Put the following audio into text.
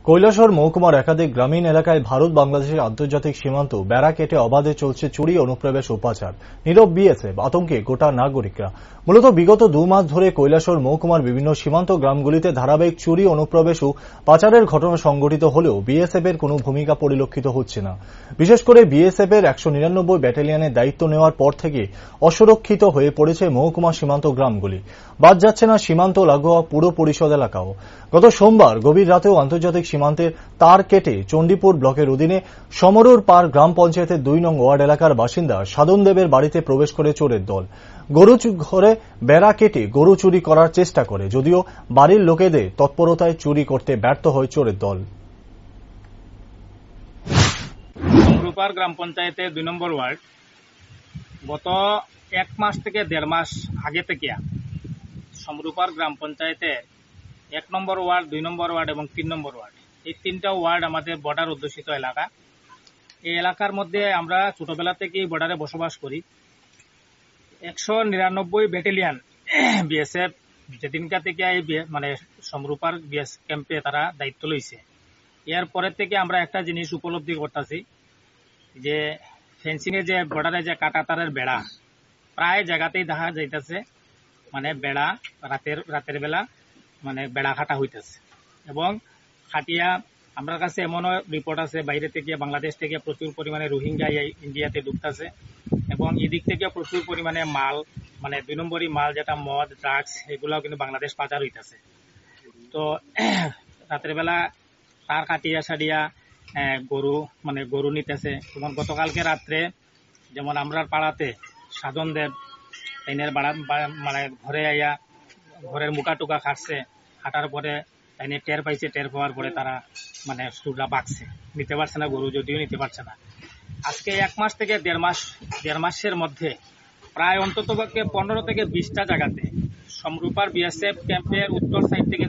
কৈলাসহর মহকুমার একাধিক গ্রামীণ এলাকায় ভারত বাংলাদেশের আন্তর্জাতিক সীমান্ত বেড়া কেটে অবাধে চলছে চুরি, অনুপ্রবেশ ও পাচার। নীরব বিএসএফ, আতঙ্কে গোটা নাগরিকরা। মূলত বিগত 2 মাস ধরে কৈলাসহর মহকুমার বিভিন্ন সীমান্ত গ্রামগুলিতে ধারাবাহিক চুরি, অনুপ্রবেশ ও পাচারের ঘটনা সংঘটিত হলেও বিএসএফ এর কোনো ভূমিকা পরিলক্ষিত হচ্ছে না। বিশেষ করে বিএসএফ এর 199 ব্যাটালিয়নের দায়িত্ব নেওয়ার পর থেকে অসুরক্ষিত হয়ে পড়েছে মহকুমা সীমান্ত গ্রামগুলি। বাদ যাচ্ছে না সীমান্ত লাগোয়া পুর পরিষদ এলাকাও। গত সোমবার গভীর রাতেও আন্তর্জাতিক সীমান্তের তার কেটে চণ্ডীপুর ব্লকের অধীনে সমরুর পার গ্রাম পঞ্চায়েতের 2 নং ওয়ার্ড এলাকার বাসিন্দা সাধন দেবের বাড়িতে প্রবেশ করে চোরের দল। গরু ঘরে বেড়া কেটে গরু চুরি করার চেষ্টা করে, যদিও বাড়ির লোকেদের তৎপরতায় চুরি করতে ব্যর্থ হয় চোরের দল। সমরুপার গ্রাম পঞ্চায়েতের 2 নম্বর ওয়ার্ড গত 1 মাস থেকে 1.5 মাস আগে থেকে সমরুপার গ্রাম পঞ্চায়েতের 1 নম্বর ওয়ার্ড, 2 নম্বর ওয়ার্ড এবং 3 নম্বর ওয়ার্ড, এই 3টা ওয়ার্ড আমাদের বর্ডার অধ্যুষিত এলাকা। এই এলাকার মধ্যে আমরা ছোটবেলা থেকেই বর্ডারে বসবাস করি। 199 ব্যাটালিয়ন বিএসএফ যেদিনকা থেকে এই সমরুপার বিএস ক্যাম্পে তারা দায়িত্ব লইছে, এর পরের থেকে আমরা একটা জিনিস উপলব্ধি করতেছি যে ফেন্সিং এ যে বর্ডারে যে কাটা তারের বেড়া প্রায় জায়গাতেই দেখা যাইতেছে, বেড়া রাতের বেলা বেড়া খাটা হইতেছে। এবং খাটিয়া আমার কাছে এমনও রিপোর্ট আছে বাইরে থেকে, বাংলাদেশ থেকে প্রচুর পরিমাণে রোহিঙ্গা ইন্ডিয়াতে ঢুকতেছে এবং এদিক থেকে প্রচুর পরিমাণে মাল 2 নম্বরই মাল যেটা মদ, ড্রাগস, এগুলাও কিন্তু বাংলাদেশ পাচার হইতেছে। তো রাতের বেলা তার কাটিয়া সারিয়া গরু নিতেছে। যেমন গতকালকে রাত্রে যেমন আমরার পাড়াতে সাধন দেব তাইনের ঘরে আইয়া ঘরের মুখা টুকা খাটছে, খাটার পরে তাইনে টের পাইছে, টের পাওয়ার পরে তারা সুররা বাঁকছে, নিতে পারছে না গরু, যদিও নিতে পারছে না। আজকে 1 মাস থেকে 1.5 মাসের মধ্যে প্রায় অন্তত 15 থেকে 20টা জায়গাতে সমরুপার বিএসএফ ক্যাম্পের উত্তর সাইড থেকে